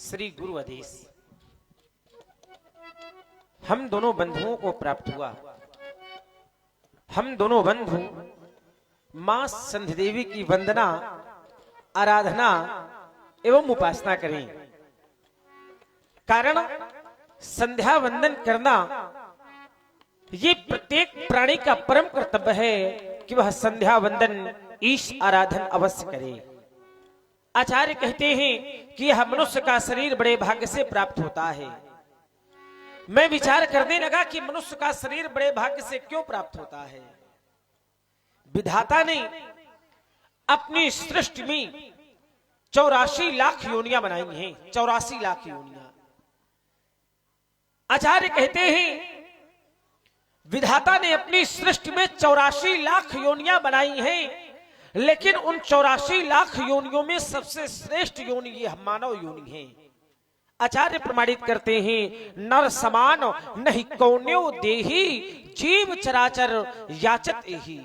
श्री गुरु आदेश हम दोनों बंधुओं को प्राप्त हुआ। हम दोनों बंधु मां संध्या देवी की वंदना, आराधना एवं उपासना करें। कारण संध्या वंदन करना ये प्रत्येक प्राणी का परम कर्तव्य है कि वह संध्या वंदन ईश आराधन अवश्य करे। आचार्य कहते हैं कि यह मनुष्य का शरीर बड़े भाग्य से प्राप्त होता है। मैं विचार करने लगा कि मनुष्य का शरीर बड़े भाग्य से क्यों प्राप्त होता है। विधाता ने अपनी सृष्टि में 84 लाख योनियां बनाई हैं। 84 लाख योनियां। आचार्य कहते हैं विधाता ने अपनी सृष्टि में 84 लाख योनियां बनाई हैं, लेकिन उन 84 लाख योनियों में सबसे श्रेष्ठ योनि यह मानव योनि है। आचार्य प्रमाणित करते हैं नर समान नहीं कौन्यो देही जीव चराचर याचत एही।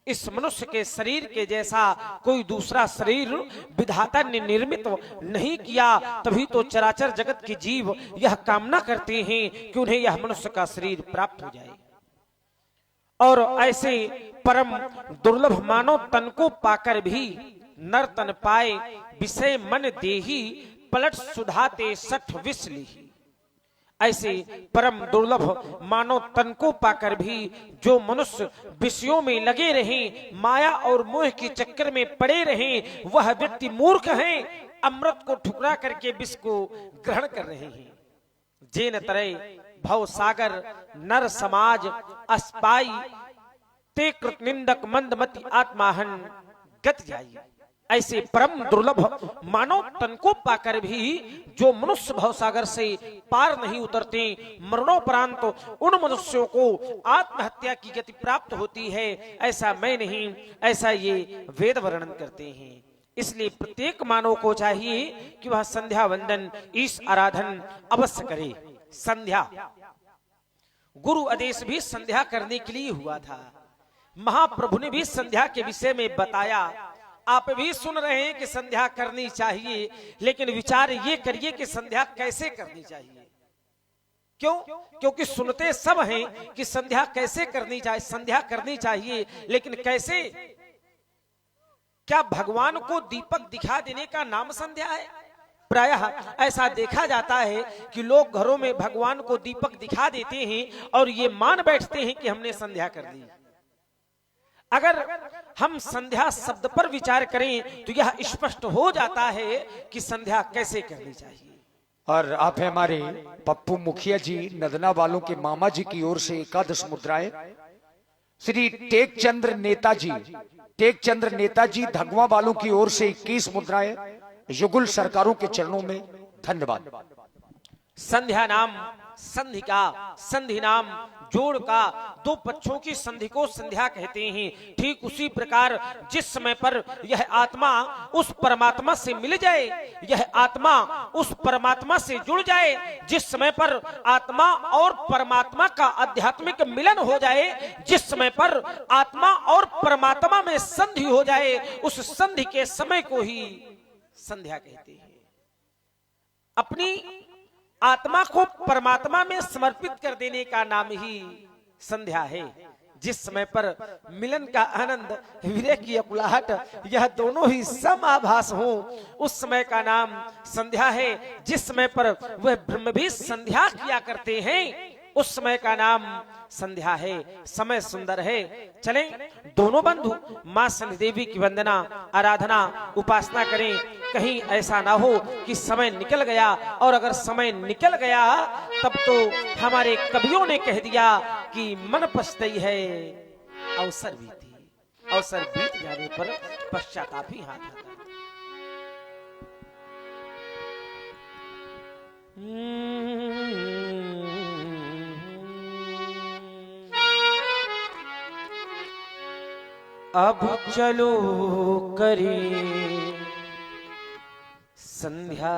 इस मनुष्य के शरीर के जैसा कोई दूसरा शरीर विधाता ने निर्मित नहीं किया, तभी तो चराचर जगत के जीव यह कामना करते हैं कि उन्हें यह मनुष्य का शरीर प्राप्त हो जाए। और ऐसे परम दुर्लभ मानव तन को पाकर भी नर तन पाए विषय मन देही पलट सुधाते 60 विष लीही। ऐसे परम दुर्लभ मानव तन को पाकर भी जो मनुष्य विषयों में लगे रहें, माया और मोह के चक्कर में पड़े रहें, वह व्यक्ति मूर्ख है। अमृत को ठुकरा करके विष को ग्रहण कर रहे हैं। जेन तरय भव सागर नर समाज अस्पाई ते कृत निंदक मंदमति आत्माहन गत जाई। ऐसे परम दुर्लभ मानव तन को पाकर भी जो मनुष्य भवसागर से पार नहीं उतरते, मरणोपरांत उन मनुष्यों को आत्महत्या की गति प्राप्त होती है। ऐसा मैं नहीं, ऐसा ये वेद वर्णन करते हैं। इसलिए प्रत्येक मानव को चाहिए कि वह संध्या वंदन ईश आराधन अवश्य करे। संध्या गुरु आदेश भी संध्या करने के लिए हुआ था। महाप्रभु ने भी संध्या के विषय में बताया। आप भी सुन रहे हैं कि संध्या करनी चाहिए, लेकिन विचार ये करिए कि संध्या कैसे करनी चाहिए। क्यों? क्योंकि सुनते सब हैं कि संध्या कैसे करनी चाहिए। संध्या करनी चाहिए, लेकिन कैसे? क्या भगवान को दीपक दिखा देने का नाम संध्या है? प्रायः ऐसा देखा जाता है कि लोग घरों में भगवान को दीपक दिखा देते हैं और ये मान बैठते हैं कि हमने संध्या कर दी। अगर हम संध्या शब्द पर विचार करें तो यह स्पष्ट हो जाता है कि संध्या कैसे करनी चाहिए। और आप है हमारे पप्पू मुखिया जी नदना वालों के मामा जी की ओर से 11 मुद्राएं। श्री टेकचंद्र नेताजी धगवा वालों की ओर से 21 मुद्राएं। युगुल सरकारों के चरणों में धन्यवाद। संध्या नाम संधि का, संधि नाम जोड़ का, दो पक्षों की संधि को संध्या कहते हैं। ठीक उसी प्रकार जिस समय पर यह आत्मा उस परमात्मा से मिल जाए, यह आत्मा उस परमात्मा से जुड़ जाए, जिस समय पर आत्मा और परमात्मा का आध्यात्मिक मिलन हो जाए, जिस समय पर आत्मा और परमात्मा में संधि हो जाए, उस संधि के समय को ही संध्या कहते हैं। अपनी आत्मा को परमात्मा में समर्पित कर देने का नाम ही संध्या है। जिस समय पर मिलन का आनंद, विरह की अकुलाहट, यह दोनों ही समाभास हो, उस समय का नाम संध्या है। जिस समय पर वह ब्रह्म भी संध्या किया करते हैं, उस समय का नाम संध्या है। समय सुंदर है। चलें दोनों बंधु मां संध्या देवी की वंदना, आराधना, उपासना करें। कहीं ऐसा ना हो कि समय निकल गया, और अगर समय निकल गया तब तो हमारे कवियों ने कह दिया कि मन पछताई है अवसर बीती। अवसर बीत जाने पर पश्चाताप ही हाथ आता। अब चलो करें संध्या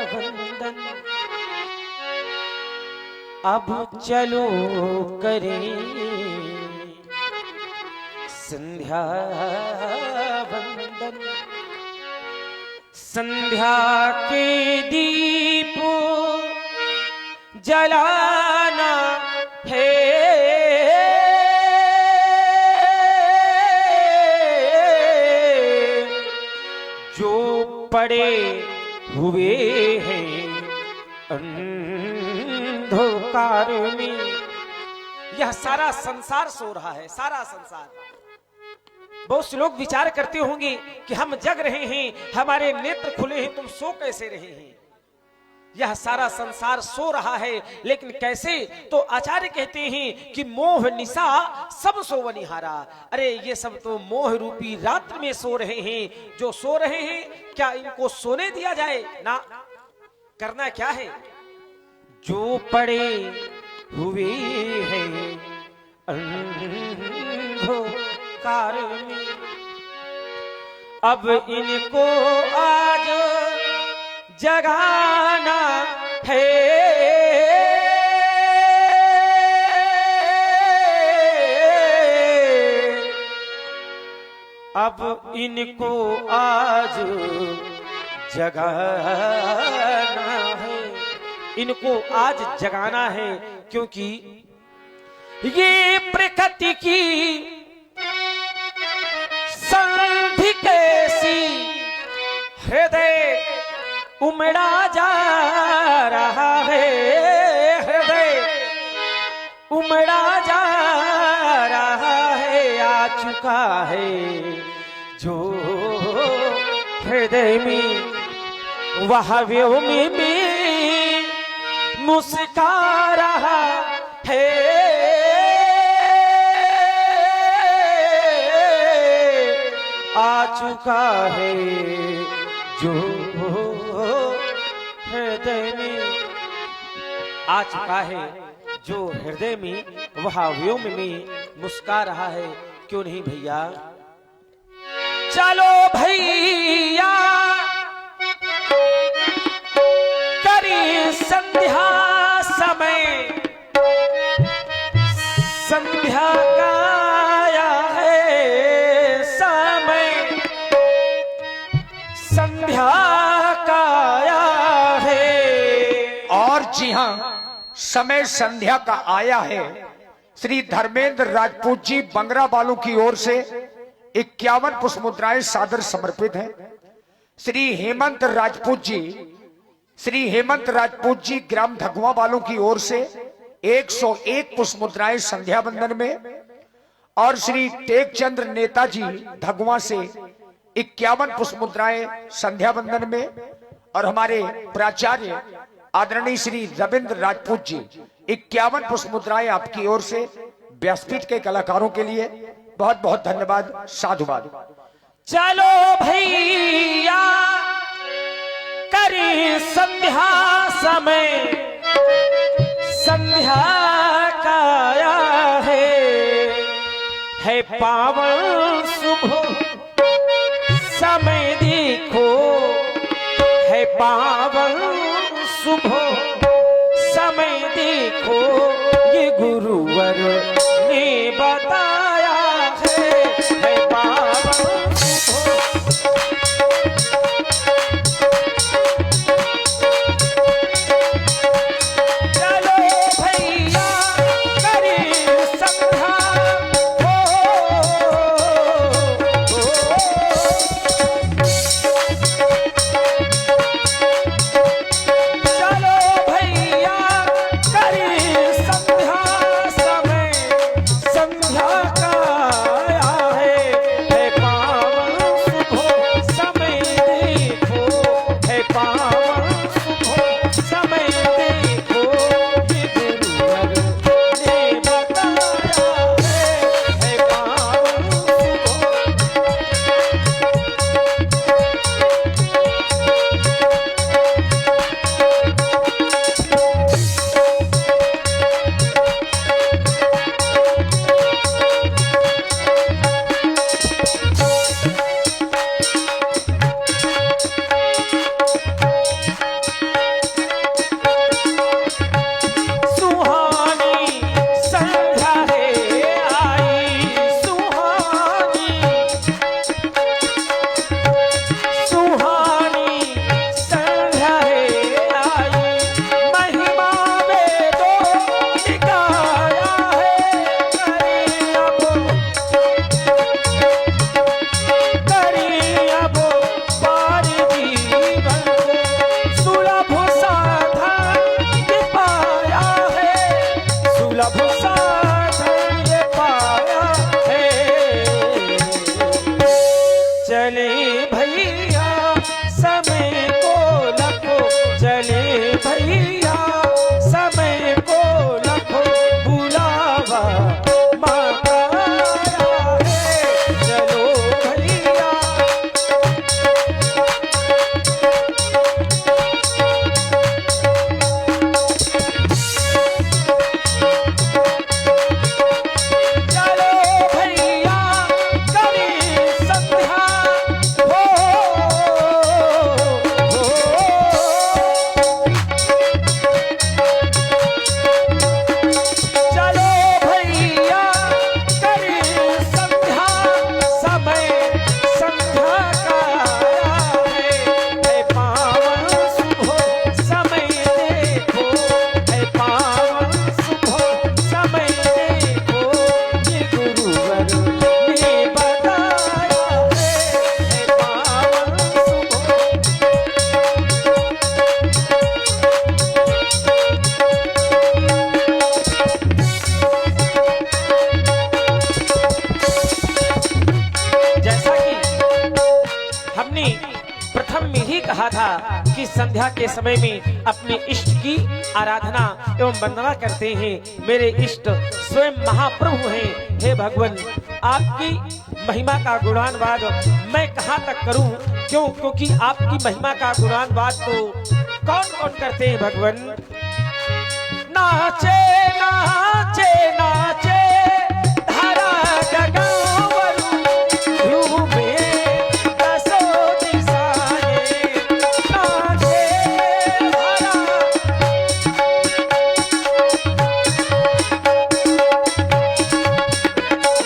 वंदन, अब चलो करें संध्या वंदन। संध्या के दीप जलाना है, जो पड़े हुए हैं अंधकार में। यह सारा संसार सो रहा है, सारा संसार। बहुत से लोग विचार करते होंगे कि हम जग रहे हैं, हमारे नेत्र खुले हैं, तुम सो कैसे रहे हैं। यह सारा संसार सो रहा है, लेकिन कैसे? तो आचार्य कहते हैं कि मोह निशा सब सोवनिहारा। अरे ये सब तो मोह रूपी रात्रि में सो रहे हैं। जो सो रहे हैं, क्या इनको सोने दिया जाए? ना, करना क्या है? जो पड़े हुए हैं अंधकार में, अब इनको आज जगाना है। अब इनको आज जगाना है, इनको आज जगाना है, क्योंकि ये प्रकृति की संधि कैसी हृदय उमड़ा जा रहा है, हृदय उमड़ा जा रहा है। आ चुका है जो हृदय में, वह व्योम में मुस्का रहा है। आ चुका है जो हृदय में, आ चुका है जो हृदय में, वह व्योम में मुस्का रहा है। क्यों नहीं भैया? चलो भैया करी संध्या समय, संध्या का आया है समय, संध्या का आया है। और जी हां, समय संध्या का आया है। श्री धर्मेंद्र राजपूत जी बंगरा वालों की ओर से 51 पुष्प मुद्राएं सादर समर्पित हैं। श्री हेमंत राजपूत जी ग्राम धगवा वालों की ओर से 101 पुष्प मुद्राएं संध्या बंदन में, और श्री टेकचंद्र नेताजी धगवा से 51 पुष्प मुद्राएं संध्या बंदन में, और हमारे प्राचार्य आदरणीय श्री रविंद्र राजपूत जी 51 पुष्प मुद्राएं आपकी ओर से व्यासपीठ के कलाकारों के लिए बहुत बहुत धन्यवाद, साधुवाद। चलो भैया करी संध्या समय, संध्या का आया है पावन शुभ समय देखो, है पावन शुभ समय देखो, ये गुरुवर ने बताया है पावन शुभ। चलो भैया करी संध्या हो, चलो भैया करी संध्या समय, भैया समय को लखो, चले भैया समय को लखो, बुलावा माँ का आया है, चलो भैया। प्रथम में ही कहा था कि संध्या के समय में अपने इष्ट की आराधना एवं वंदना करते हैं। मेरे इष्ट स्वयं महाप्रभु हैं। हे भगवान, आपकी महिमा का गुणानवाद मैं कहाँ तक करूं? क्यों? क्योंकि आपकी महिमा का गुणानवाद तो कौन कौन करते हैं भगवान? नाचे नाचे नाचे धारा गगनवरु, डूबे दसो दिशाएं, नाचे धारा,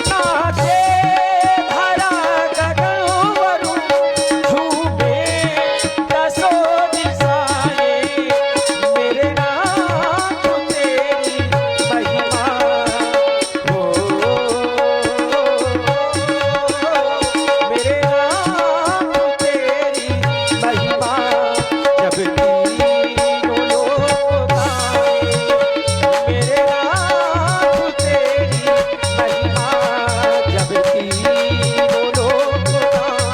नाचे धारा गगनवरु, डूबे दसो दिशाएं, मेरे नाथ तेरी महिमा हो, मेरे नाथ तेरी महिमा जब तीनों लोग गाएं, मेरे नाथ तेरी महिमा जब तीनों लोग गाएं।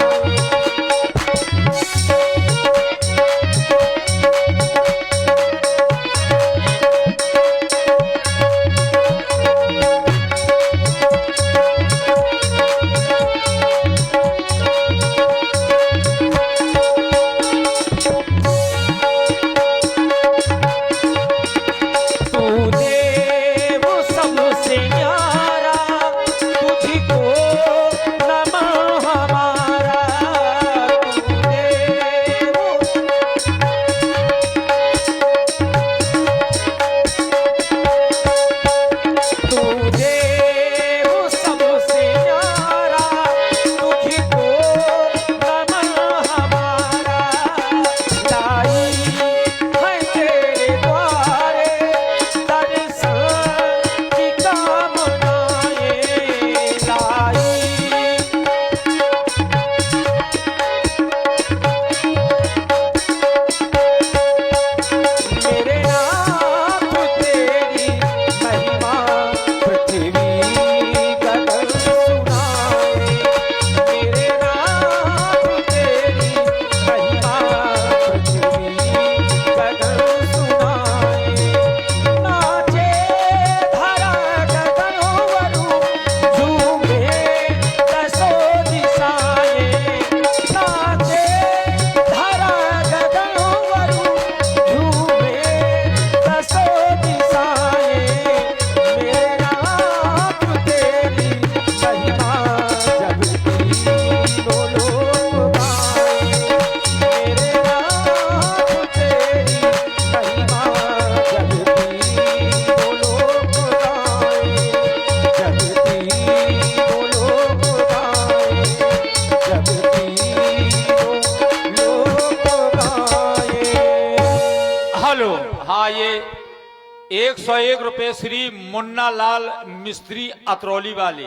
तू देव सबसे न्यारा, तुझको नमः हमारा, तू देव, तू देव सबसे न्यारा, तुझको नमः हमारा, लाई है तेरे द्वारे दर्शन की कामनाएं, लाई मेरे नाथ तेरी महिमा पृथ्वी गगन सुनाए, मेरे नाथ तेरी महिमा पृथ्वी गगन सुनाए, नाचे धारा गगनवरु, झूमे दसो दिशाएं, नाचे धारा गगनवरु, झूमे दसो दिशाएं, मेरे नाथ तेरी महिमा जब तीनों लोग गाएं, मेरे नाथ तेरी महिमा जब तीनों लोग गाएं, जब तीनों लोग गाएं, जब तीनों लोग गाएं। हेलो। हाँ, ये 101 रुपए श्री मुन्ना लाल मिस्त्री अतरौली वाले।